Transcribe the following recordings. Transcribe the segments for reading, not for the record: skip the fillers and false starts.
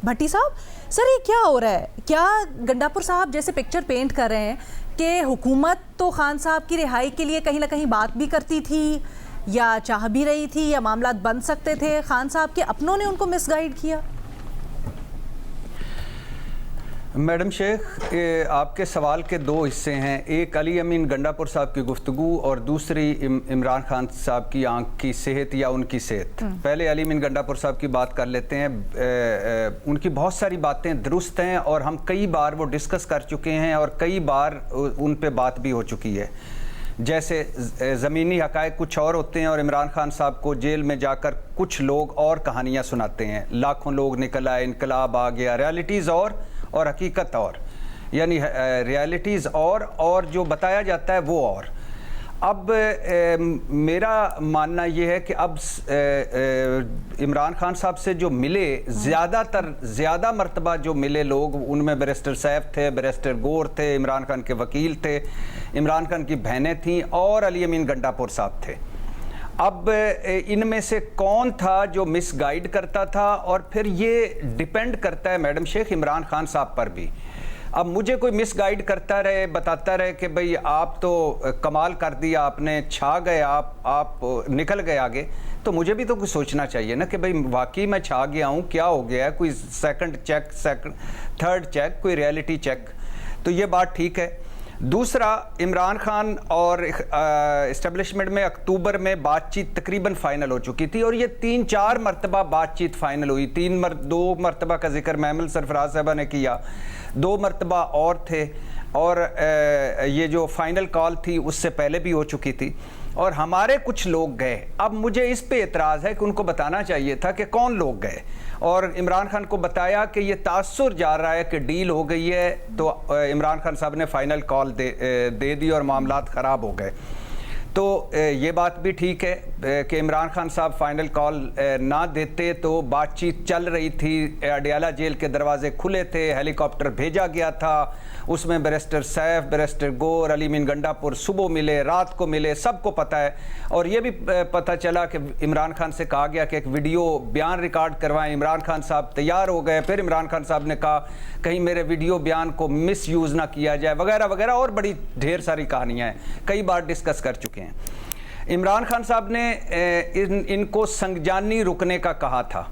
بھٹی صاحب سر یہ کیا ہو رہا ہے؟ کیا گنڈاپور صاحب جیسے پکچر پینٹ کر رہے ہیں کہ حکومت تو خان صاحب کی رہائی کے لیے کہیں نہ کہیں بات بھی کرتی تھی یا چاہ بھی رہی تھی یا معاملات بن سکتے تھے، خان صاحب کے اپنوں نے ان کو مس گائیڈ کیا؟ میڈم شیخ، آپ کے سوال کے دو حصے ہیں، ایک علی امین گنڈاپور صاحب کی گفتگو اور دوسری عمران خان صاحب کی آنکھ کی صحت یا ان کی صحت۔ پہلے علی امین گنڈاپور صاحب کی بات کر لیتے ہیں۔ ان کی بہت ساری باتیں درست ہیں اور ہم کئی بار وہ ڈسکس کر چکے ہیں اور کئی بار ان پہ بات بھی ہو چکی ہے۔ جیسے زمینی حقائق کچھ اور ہوتے ہیں اور عمران خان صاحب کو جیل میں جا کر کچھ لوگ اور کہانیاں سناتے ہیں، لاکھوں لوگ نکل آئے، انقلاب آ گیا، ریالٹیز اور حقیقت اور، یعنی ریالٹیز اور جو بتایا جاتا ہے وہ اور۔ اب میرا ماننا یہ ہے کہ اب عمران خان صاحب سے جو ملے، زیادہ مرتبہ جو ملے لوگ، ان میں بیرسٹر سیف تھے، بیرسٹر گور تھے، عمران خان کے وکیل تھے، عمران خان کی بہنیں تھیں اور علی امین گنڈاپور صاحب تھے۔ اب ان میں سے کون تھا جو مس گائیڈ کرتا تھا؟ اور پھر یہ ڈیپینڈ کرتا ہے میڈم شیخ عمران خان صاحب پر بھی۔ اب مجھے کوئی مس گائیڈ کرتا رہے، بتاتا رہے کہ بھئی آپ تو کمال کر دیا، آپ نے چھا گئے، آپ نکل گئے آگے، تو مجھے بھی تو کچھ سوچنا چاہیے نا کہ بھئی واقعی میں چھا گیا ہوں، کیا ہو گیا ہے، کوئی سیکنڈ چیک، تھرڈ چیک، کوئی ریالٹی چیک، تو یہ بات ٹھیک ہے۔ دوسرا، عمران خان اور اسٹیبلشمنٹ میں اکتوبر میں بات چیت تقریباً فائنل ہو چکی تھی اور یہ 3-4 مرتبہ بات چیت فائنل ہوئی۔ 2 مرتبہ کا ذکر محمل سرفراز صاحبہ نے کیا، 2 مرتبہ اور تھے، اور یہ جو فائنل کال تھی اس سے پہلے بھی ہو چکی تھی، اور ہمارے کچھ لوگ گئے۔ اب مجھے اس پہ اعتراض ہے کہ ان کو بتانا چاہیے تھا کہ کون لوگ گئے، اور عمران خان کو بتایا کہ یہ تاثر جا رہا ہے کہ ڈیل ہو گئی ہے، تو عمران خان صاحب نے فائنل کال دے دی اور معاملات خراب ہو گئے۔ تو یہ بات بھی ٹھیک ہے کہ عمران خان صاحب فائنل کال نہ دیتے تو بات چیت چل رہی تھی، اڈیالہ جیل کے دروازے کھلے تھے، ہیلی کاپٹر بھیجا گیا تھا، اس میں بیرسٹر سیف، بیرسٹر گور، علی امین گنڈاپور صبح ملے، رات کو ملے، سب کو پتہ ہے۔ اور یہ بھی پتہ چلا کہ عمران خان سے کہا گیا کہ ایک ویڈیو بیان ریکارڈ کروائیں، عمران خان صاحب تیار ہو گئے، پھر عمران خان صاحب نے کہا کہیں میرے ویڈیو بیان کو مس یوز نہ کیا جائے، وغیرہ وغیرہ، اور بڑی ڈھیر ساری کہانیاں ہیں، کئی بار ڈسکس کر چکے ہیں۔ عمران خان صاحب نے ان کو سنگجانی رکنے کا کہا تھا،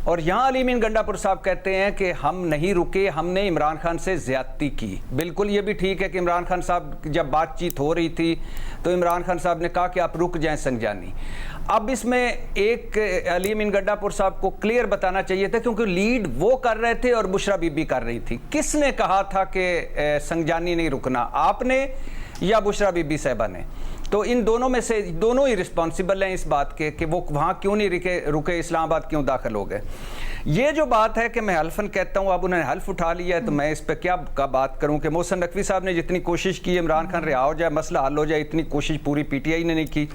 اور یہاں علی امین گنڈاپور صاحب کہتے ہیں کہ ہم نہیں رکے، ہم نے عمران خان سے زیادتی کی۔ بالکل یہ بھی ٹھیک ہے کہ عمران خان صاحب جب بات چیت ہو رہی تھی تو عمران خان صاحب نے کہا کہ آپ رک جائیں سنگجانی۔ اب اس میں ایک علی امین گنڈاپور صاحب کو کلیئر بتانا چاہیے تھا، کیونکہ لیڈ وہ کر رہے تھے اور بشرا بی بی کر رہی تھی۔ کس نے کہا تھا کہ سنگجانی نہیں رکنا، آپ نے یا بشرا بی بی صاحبہ نے؟ تو ان دونوں میں سے دونوں ہی رسپانسیبل ہیں اس بات کے کہ وہ وہاں کیوں نہیں رکے، اسلام آباد کیوں داخل ہو گئے۔ یہ جو بات ہے کہ میں حلفاً کہتا ہوں، اب انہوں نے حلف اٹھا لیا ہے تو میں اس پہ کیا بات کروں کہ محسن نقوی صاحب نے جتنی کوشش کی عمران خان رہا ہو جائے، مسئلہ حل ہو جائے، اتنی کوشش پوری پی ٹی آئی نے نہیں کی۔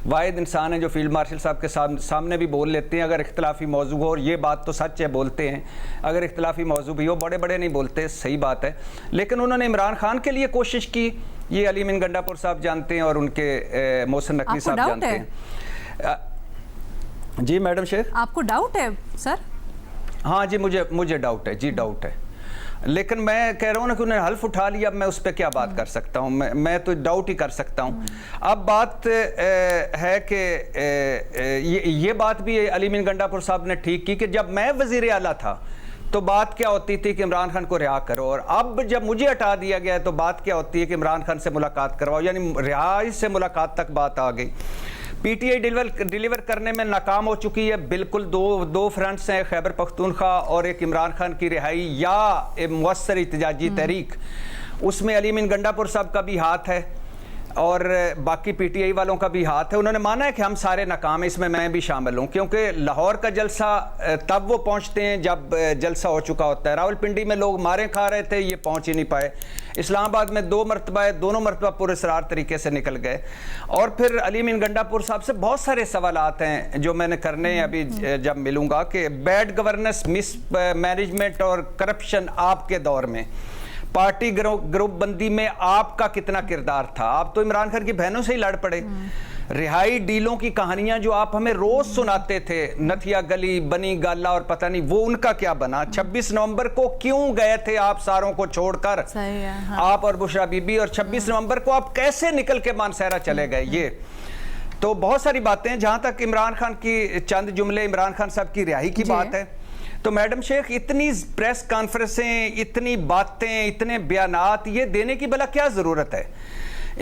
واحد انسان ہیں جو فیلڈ مارشل صاحب کے سامنے بھی بول لیتے ہیں اگر اختلافی موضوع ہو، اور یہ بات تو سچ ہے، بولتے ہیں اگر اختلافی موضوع بھی ہو، بڑے بڑے نہیں بولتے، صحیح بات ہے، لیکن انہوں نے عمران خان کے لیے کوشش کی، یہ علی امین گنڈاپور صاحب جانتے ہیں اور ان کے محسن نقوی صاحب جانتے ہیں۔ جی میڈم شیخ، آپ کو ڈاؤٹ ہے سر؟ ہاں جی، مجھے ڈاؤٹ ہے، جی ڈاؤٹ ہے، لیکن میں کہہ رہا ہوں نا کہ انہوں نے حلف اٹھا لیا، اب میں اس پہ کیا بات کر سکتا ہوں، میں تو ڈاؤٹ ہی کر سکتا ہوں۔ اب بات ہے کہ یہ بات بھی علی امین گنڈاپور صاحب نے ٹھیک کی کہ جب میں وزیر اعلیٰ تھا تو بات کیا ہوتی تھی کہ عمران خان کو رہا کرو، اور اب جب مجھے ہٹا دیا گیا ہے تو بات کیا ہوتی ہے کہ عمران خان سے ملاقات کرواؤ، یعنی رہائی سے ملاقات تک بات آ گئی۔ پی ٹی آئی ڈیلیور کرنے میں ناکام ہو چکی ہے، بالکل دو فرنٹس ہیں، خیبر پختونخوا اور ایک عمران خان کی رہائی یا مؤثر احتجاجی تحریک، اس میں علی امین گنڈاپور صاحب کا بھی ہاتھ ہے اور باقی پی ٹی آئی والوں کا بھی ہاتھ ہے۔ انہوں نے مانا ہے کہ ہم سارے ناکام ہیں، اس میں میں بھی شامل ہوں، کیونکہ لاہور کا جلسہ تب وہ پہنچتے ہیں جب جلسہ ہو چکا ہوتا ہے۔ راول پنڈی میں لوگ مارے کھا رہے تھے، یہ پہنچ ہی نہیں پائے۔ اسلام آباد میں 2 مرتبہ ہے، دونوں مرتبہ پراسرار طریقے سے نکل گئے۔ اور پھر علی امین گنڈاپور صاحب سے بہت سارے سوالات ہیں جو میں نے کرنے ہیں ابھی جب ملوں گا، کہ بیڈ گورننس، مس مینجمنٹ اور کرپشن آپ کے دور میں، پارٹی گروپ بندی میں آپ کا کتنا کردار تھا؟ آپ تو عمران خان کی بہنوں سے ہی لڑ پڑے، رہائی ڈیلوں کی کہانیاں جو آپ ہمیں روز سناتے تھے، نتھیا گلی، بنی گالا اور پتہ نہیں وہ ان کا کیا بنا؟ 26 نومبر کو کیوں گئے تھے آپ ساروں کو چھوڑ کر؟ آپ اور بشرا بی بی، اور 26 نومبر کو آپ کیسے نکل کے مانسہرہ چلے گئے؟ یہ تو بہت ساری باتیں. جہاں تک عمران خان کی چند جملے عمران خان صاحب کی رہائی کی بات ہے، تو میڈم شیخ اتنی پریس کانفرنسیں، اتنی باتیں، اتنے بیانات یہ دینے کی بھلا کیا ضرورت ہے؟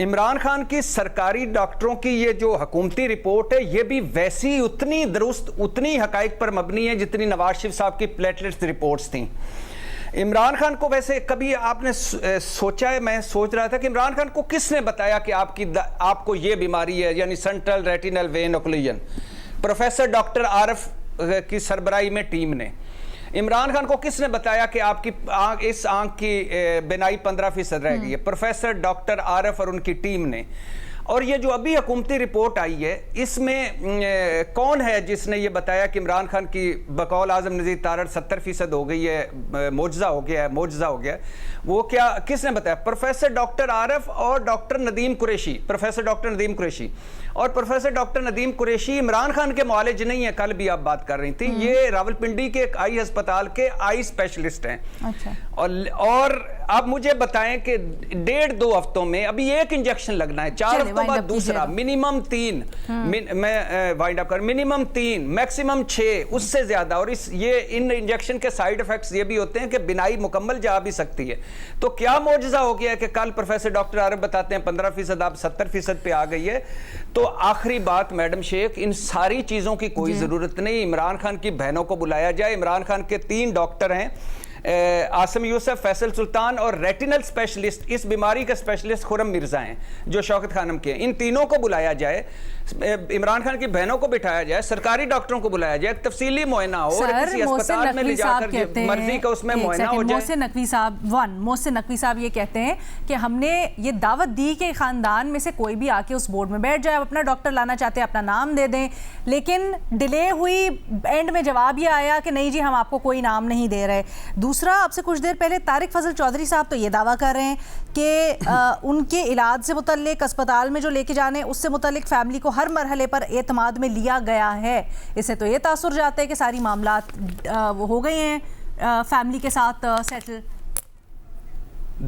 عمران خان کی سرکاری ڈاکٹروں کی یہ جو حکومتی رپورٹ ہے یہ بھی ویسی اتنی درست، اتنی حقائق پر مبنی ہے جتنی نواز شریف صاحب کی پلیٹلیٹس رپورٹس تھیں. عمران خان کو ویسے کبھی آپ نے سوچا ہے، میں سوچ رہا تھا کہ عمران خان کو کس نے بتایا کہ آپ کو یہ بیماری ہے، یعنی سینٹرل ریٹینل وین اوکلوژن؟ پروفیسر ڈاکٹر عارف کی سربراہی میں ٹیم نے. عمران خان کو کس نے بتایا کہ آپ کی اس آنکھ کی بینائی 15% رہ گئی ہے؟ پروفیسر ڈاکٹر عارف اور ان کی ٹیم نے. اور یہ جو ابھی حکومتی رپورٹ آئی ہے اس میں کون ہے جس نے یہ بتایا کہ عمران خان کی بقول اعظم نذیر تارڑ 70% ہو گئی ہے، معجزہ ہو گیا ہے؟ وہ کیا، کس نے بتایا؟ پروفیسر ڈاکٹر عارف اور doctor Nadeem Qureshi. Professor doctor Nadeem Qureshi اور پروفیسر ڈاکٹر ندیم قریشی عمران خان کے معالج نہیں ہیں، کل بھی آپ بات کر رہی تھیں. یہ راولپنڈی کے ایک آئی ہسپتال کے آئی اسپیشلسٹ ہیں. اور آپ مجھے بتائیں کہ 1.5-2 ہفتوں میں ابھی ایک انجیکشن لگنا ہے، 4 ہفتوں بعد دوسرا، منیمم 3، میں وائنڈ اپ کر، منیمم 3 میکسیمم 6 اس سے زیادہ. اور یہ ان انجیکشن کے سائیڈ ایفیکٹس یہ بھی ہوتے ہیں کہ بینائی مکمل جا بھی سکتی ہے. تو کیا معجزہ ہو گیا ہے کہ کل پروفیسر ڈاکٹر عارف بتاتے ہیں 15% آپ 70% پہ آ گئی ہے؟ تو آخری بات میڈم شیخ، ان ساری چیزوں کی کوئی ضرورت نہیں. عمران خان کی بہنوں کو بلایا جائے. عمران خان کے 3 ڈاکٹر ہیں، عاصم یوسف، فیصل سلطان اور ریٹینل اسپیشلسٹ، اس بیماری کے اسپیشلسٹ خرم مرزا ہیں جو شوکت خانم کے ہیں. ان تینوں کو بلایا جائے، عمران خان کی بہنوں کو بٹھایا جائے، سرکاری ڈاکٹروں کو بلایا جائے، ایک تفصیلی معائنہ ہو اور کسی اسپتال میں لے جا کر مرضی کا اس میں معائنہ ہو جائے. محسن نقوی صاحب یہ کہتے ہیں کہ ہم نے یہ دعوت دی کہ خاندان میں سے کوئی بھی آ کے اس بورڈ میں بیٹھ جائے، اپنا ڈاکٹر لانا چاہتے ہیں اپنا نام دے دیں، لیکن ڈیلے ہوئی، اینڈ میں جواب یہ آیا کہ نہیں جی ہم آپ کو کوئی نام نہیں دے رہے. دوسرا، آپ سے کچھ دیر پہلے طارق فضل چودھری صاحب تو یہ دعویٰ کر رہے ہیں کہ ان کے علاج سے متعلق، اسپتال میں جو لے کے جانے اس سے متعلق فیملی کو ہر مرحلے پر اعتماد میں لیا گیا ہے. اس سے تو یہ تاثر جاتا ہے کہ ساری معاملات ہو گئے ہیں فیملی کے ساتھ سیٹل.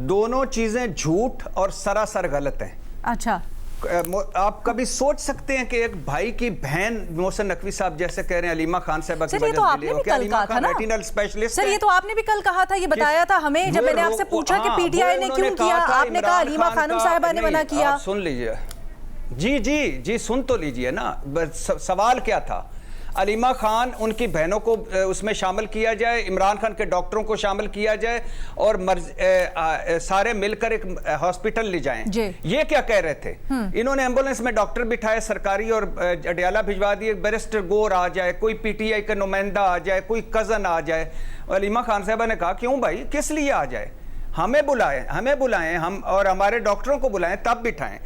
دونوں چیزیں جھوٹ اور سراسر غلط ہیں. اچھا، آپ کبھی سوچ سکتے ہیں کہ ایک بھائی کی بہن محسن نقوی صاحب جیسے کہہ رہے ہیں علیمہ خان صاحبہ کی وجہ سے دلے ہو کہ علیمہ خان ریٹینل اسپیشلسٹ ہے؟ سر یہ تو آپ نے بھی کل کہا تھا، یہ بتایا تھا ہمیں جب میں نے آپ سے پوچھا کہ پی ٹی آئی نے کیوں کیا، آپ نے کہا علیمہ خانم صاحبہ نے منع کیا. سن لیجئے، جی سن تو لیجئے نا. سوال کیا تھا؟ علیمہ خان ان کی بہنوں کو اس میں شامل کیا جائے، عمران خان کے ڈاکٹروں کو شامل کیا جائے اور سارے مل کر ایک ہاسپٹل لے جائیں. یہ کیا کہہ رہے تھے؟ انہوں نے ایمبولنس میں ڈاکٹر بٹھائے سرکاری اور اڈیالہ بھجوا دیے، بیرسٹر گور آ جائے، کوئی پی ٹی آئی کا نمائندہ آ جائے، کوئی کزن آ جائے. علیمہ خان صاحبہ نے کہا کیوں بھائی، کس لیے آ جائے؟ ہمیں بلائیں ہم اور ہمارے ڈاکٹروں کو بلائیں تب بٹھائیں.